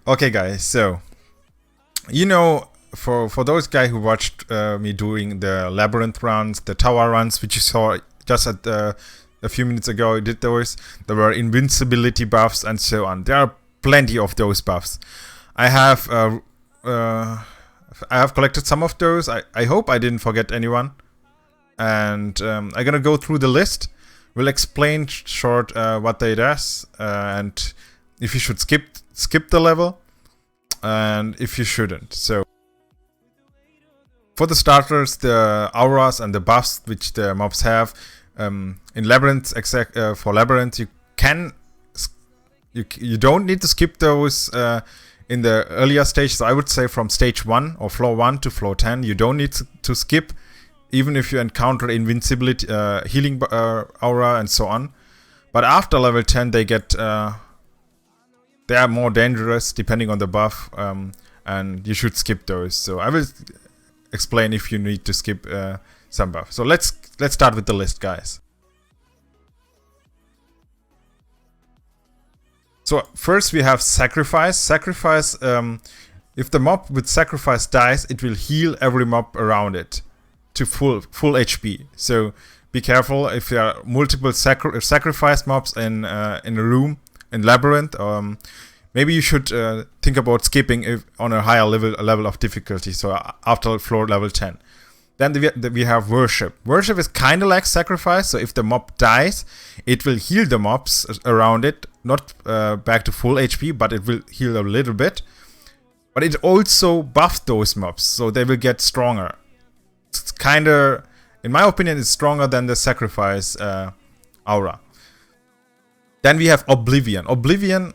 Okay, guys. So you know, for those guys who watched me doing the labyrinth runs, the tower runs, which you saw just at a few minutes ago, I did those. There were invincibility buffs and so on. There are plenty of those buffs. I have collected some of those. I hope I didn't forget anyone. And I'm gonna go through the list. We'll explain short what they does and if you should skip the level and if you shouldn't. So for the starters, the auras and the buffs which the mobs have in labyrinth, for labyrinth, you don't need to skip those in the earlier stage. So I would say from stage 1 or floor 1 to floor 10, you don't need to skip, even if you encounter invincibility, healing aura, and so on. But after level 10, they are more dangerous depending on the buff, and you should skip those. So I will explain if you need to skip some buff. So let's start with the list, guys. So first we have sacrifice. Sacrifice, if the mob with sacrifice dies, it will heal every mob around it to full HP. So be careful if there are multiple sacrifice mobs in a room in labyrinth. Maybe you should think about skipping on a higher level of difficulty. So after floor level 10. Then we have worship. Worship is kind of like sacrifice. So if the mob dies, it will heal the mobs around it, not back to full HP, but it will heal a little bit. But it also buffs those mobs, so they will get stronger. It's kind of, in my opinion, it's stronger than the sacrifice aura. Then we have Oblivion. Oblivion,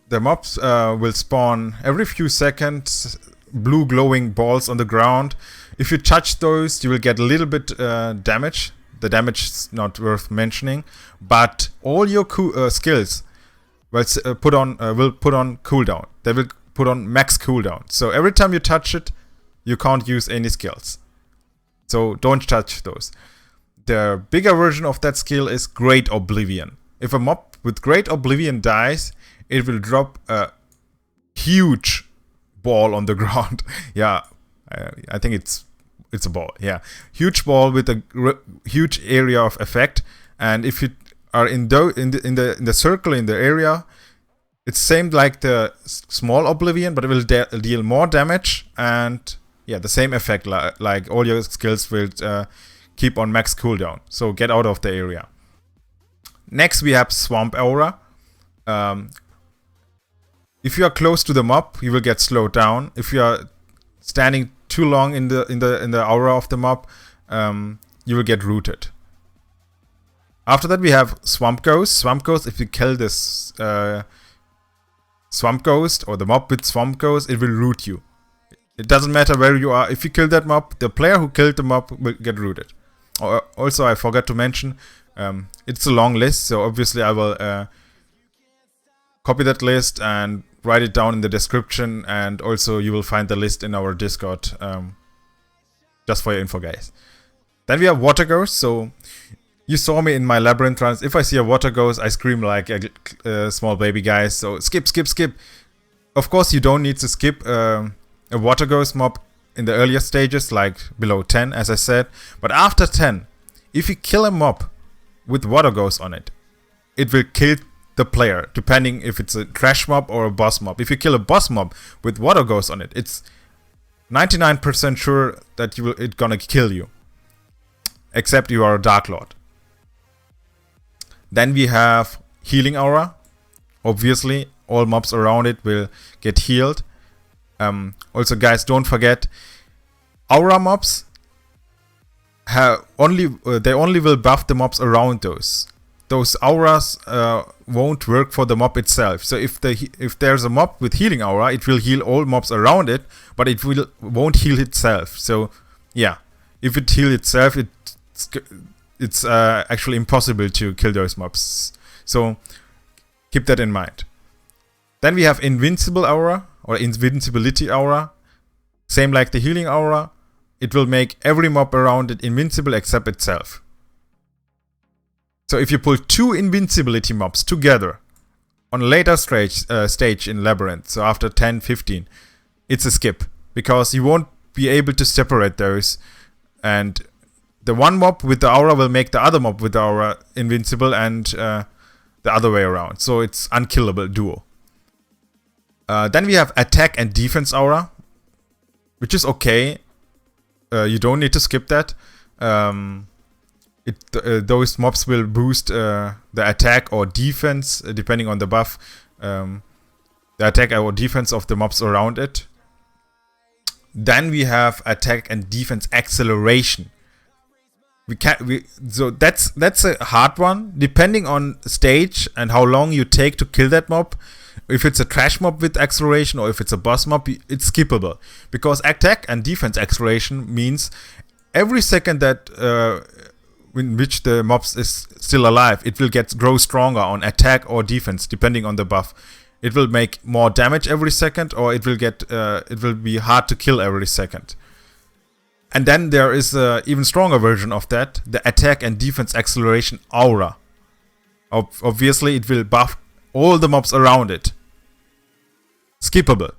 the mobs will spawn every few seconds, blue glowing balls on the ground. If you touch those, you will get a little bit damage. The damage is not worth mentioning, but all your skills will put on cooldown. They will put on max cooldown. So every time you touch it, you can't use any skills. So don't touch those. The bigger version of that skill is Great Oblivion. If a mob with Great Oblivion dies, it will drop a huge ball on the ground. Yeah, I think it's a ball. Yeah, huge ball with a huge area of effect. And if you are in the circle in the area, it's same like the small Oblivion, but it will deal more damage and yeah, the same effect. Like all your skills will keep on max cooldown. So get out of the area. Next we have Swamp Aura. If you are close to the mob, you will get slowed down. If you are standing too long in the aura of the mob, you will get rooted. After that, we have Swamp Ghost. Swamp Ghost, if you kill this Swamp Ghost or the mob with Swamp Ghost, it will root you. It doesn't matter where you are. If you kill that mob, the player who killed the mob will get rooted. Also, I forgot to mention, it's a long list, so obviously I will copy that list and write it down in the description, and also you will find the list in our Discord, just for your info, guys. Then we have Watergo. So you saw me in my labyrinth runs. If I see a Watergo, I scream like a small baby, guys. So skip. Of course, you don't need to skip a Watergo mob in the earlier stages, like below 10, as I said. But after 10, if you kill a mob with Watergo on it, it will kill the player, depending if it's a trash mob or a boss mob. If you kill a boss mob with Watergo on it, it's 99% sure that it's gonna kill you, except you are a Dark Lord. Then we have Healing Aura. Obviously, all mobs around it will get healed. Also, guys, don't forget, Aura mobs only will buff the mobs around those. Those auras won't work for the mob itself. So if there's a mob with Healing Aura, it will heal all mobs around it, but it won't heal itself. So yeah, if it heals itself, it's actually impossible to kill those mobs. So keep that in mind. Then we have Invincible Aura or Invincibility Aura. Same like the Healing Aura. It will make every mob around it invincible except itself. So if you pull two invincibility mobs together, On a later stage in Labyrinth, so after 10, 15, it's a skip. Because you won't be able to separate those. And the one mob with the aura will make the other mob with the aura invincible, and the other way around. So it's unkillable duo. Then we have attack and defense aura, which is okay. You don't need to skip that. Those mobs will boost the attack or defense, depending on the buff. The attack or defense of the mobs around it. Then we have attack and defense acceleration. So that's a hard one, depending on stage and how long you take to kill that mob. If it's a trash mob with acceleration or if it's a boss mob, it's skippable. Because attack and defense acceleration means every second that in which the mob is still alive, it will grow stronger on attack or defense, depending on the buff. It will make more damage every second, or it will be hard to kill every second. And then there is an even stronger version of that, the attack and defense acceleration aura. Obviously, it will buff all the mobs around it. Skippable.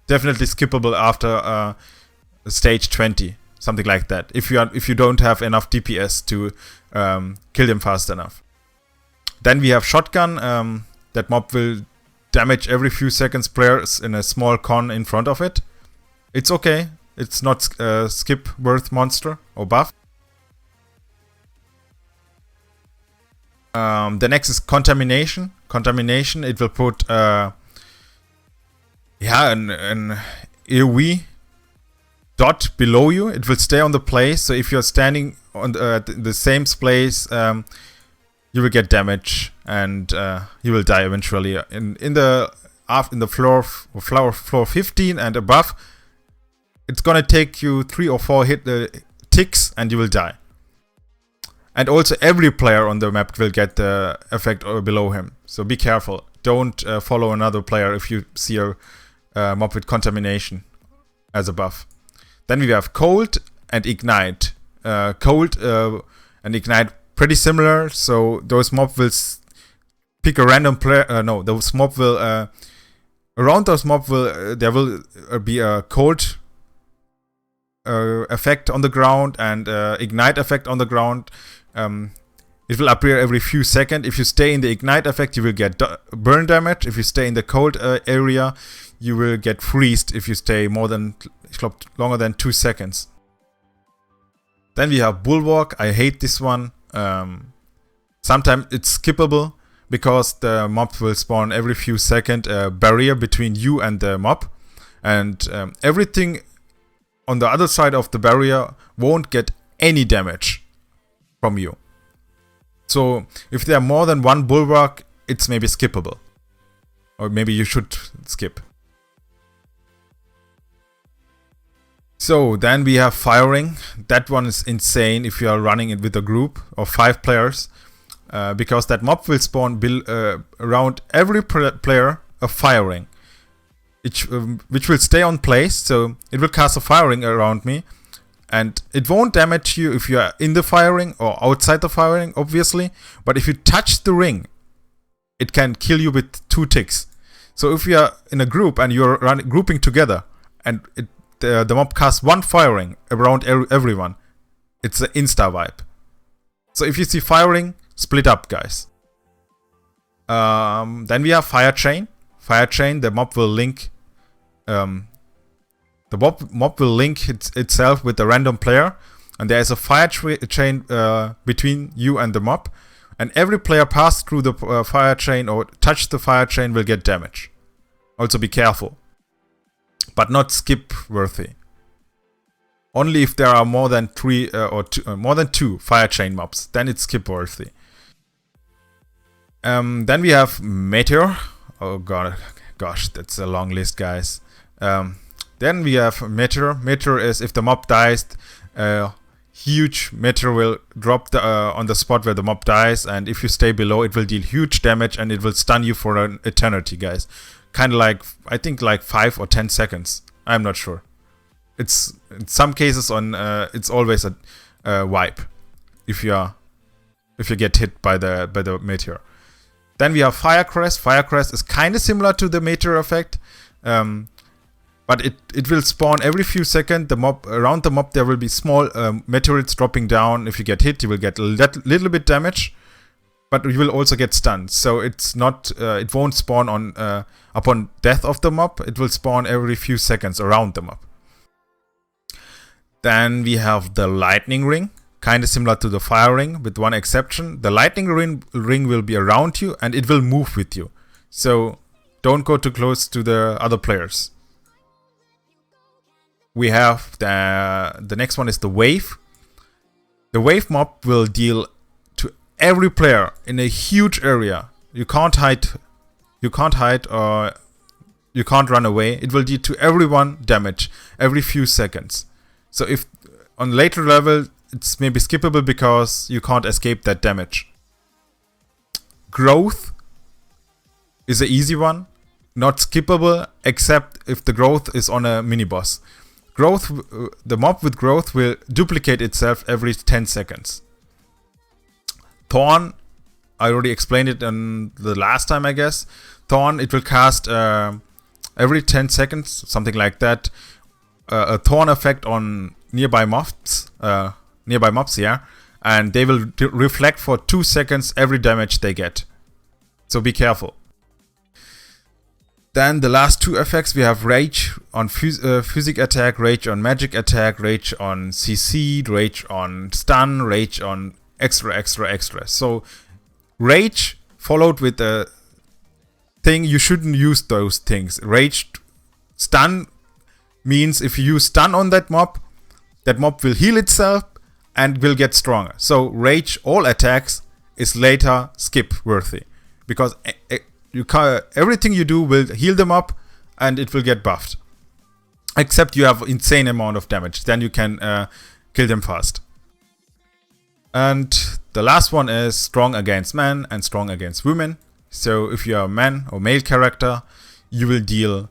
Definitely skippable after stage 20, something like that. If you don't have enough DPS to kill them fast enough. Then we have shotgun. That mob will damage every few seconds players in a small con in front of it. It's okay. It's not skip worth monster or buff. The next is contamination. Contamination, it will put an AoE dot below you. It will stay on the place. So if you're standing on the same place, you will get damage and you will die eventually. In the floor 15 and above, it's gonna take you 3 or 4 ticks and you will die. And also every player on the map will get the effect below him. So be careful. Don't follow another player if you see a mob with contamination as a buff. Then we have cold and ignite. Cold and ignite pretty similar. So those mob will pick a random player. Those mob will around those mob will there will be a cold effect on the ground and ignite effect on the ground. It will appear every few seconds. If you stay in the ignite effect, you will get burn damage. If you stay in the cold area, you will get freezed if you stay longer than 2 seconds. Then we have bulwark. I hate this one. Sometimes it's skippable because the mob will spawn every few seconds, a barrier between you and the mob, and everything on the other side of the barrier won't get any damage from you. So if there are more than one bulwark, it's maybe skippable. Or maybe you should skip. So then we have firing. That one is insane if you are running it with a group of 5 players. Because that mob will spawn around every player a firing. Which will stay on place, so it will cast a firing around me. And it won't damage you if you are in the firing or outside the firing, obviously. But if you touch the ring, it can kill you with 2 ticks. So if you are in a group and you're grouping together and the mob casts 1 firing around everyone, it's an insta wipe. So if you see firing, split up, guys. Then we have fire chain. Fire chain, the mob will link. The mob will link itself with a random player, and there is a fire chain between you and the mob, and every player passed through the fire chain or touched the fire chain will get damage. Also be careful, but not skip worthy. Only if there are more than 3 more than 2 fire chain mobs, then it's skip worthy. Then we have Meteor. Oh gosh, that's a long list, guys. Then we have Meteor. Meteor is if the mob dies, huge meteor will drop on the spot where the mob dies, and if you stay below, it will deal huge damage and it will stun you for an eternity, guys. Kind of like, I think like 5 or 10 seconds. I'm not sure. It's in some cases it's always a wipe if you get hit by the meteor. Then we have Firecrest. Firecrest is kind of similar to the Meteor effect, but it will spawn every few seconds. The mob around the mob there will be small meteorites dropping down. If you get hit, you will get a little bit damage, but you will also get stunned. So it's not it won't spawn on upon death of the mob. It will spawn every few seconds around the mob. Then we have the Lightning Ring, kind of similar to the Fire Ring, with one exception. The Lightning ring will be around you and it will move with you. So don't go too close to the other players. We have the next one is the Wave. The Wave mob will deal to every player in a huge area. You can't hide or you can't run away. It will deal to everyone damage every few seconds. So if on later level, it's maybe skippable because you can't escape that damage. Growth is an easy one, not skippable, except if the growth is on a mini boss. Growth, the mob with growth will duplicate itself every 10 seconds. Thorn, I already explained it in the last time, I guess. Thorn, it will cast every 10 seconds, something like that. A thorn effect on nearby mobs, yeah, and they will reflect for 2 seconds every damage they get. So be careful. Then the last two effects, we have Rage on physic attack, Rage on magic attack, Rage on CC, Rage on stun, Rage on extra. So Rage followed with a thing, you shouldn't use those things. Rage, stun means if you use stun on that mob will heal itself and will get stronger. So Rage all attacks is later skip worthy, because everything you do will heal them up and it will get buffed. Except you have insane amount of damage, then you can kill them fast. And the last one is strong against men and strong against women. So if you are a man or male character, you will deal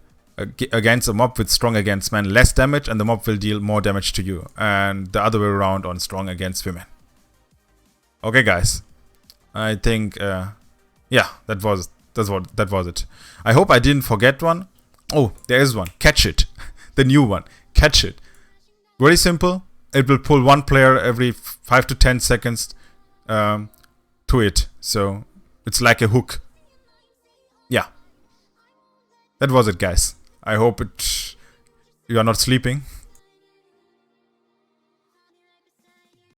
against a mob with strong against men less damage, and the mob will deal more damage to you, and the other way around on strong against women. Okay guys, I think yeah, that was it. I hope I didn't forget one. Oh, there is one. Catch it. The new one. Catch it. Very simple. It will pull one player every 5 to 10 seconds to it. So it's like a hook. Yeah. That was it, guys. I hope you are not sleeping.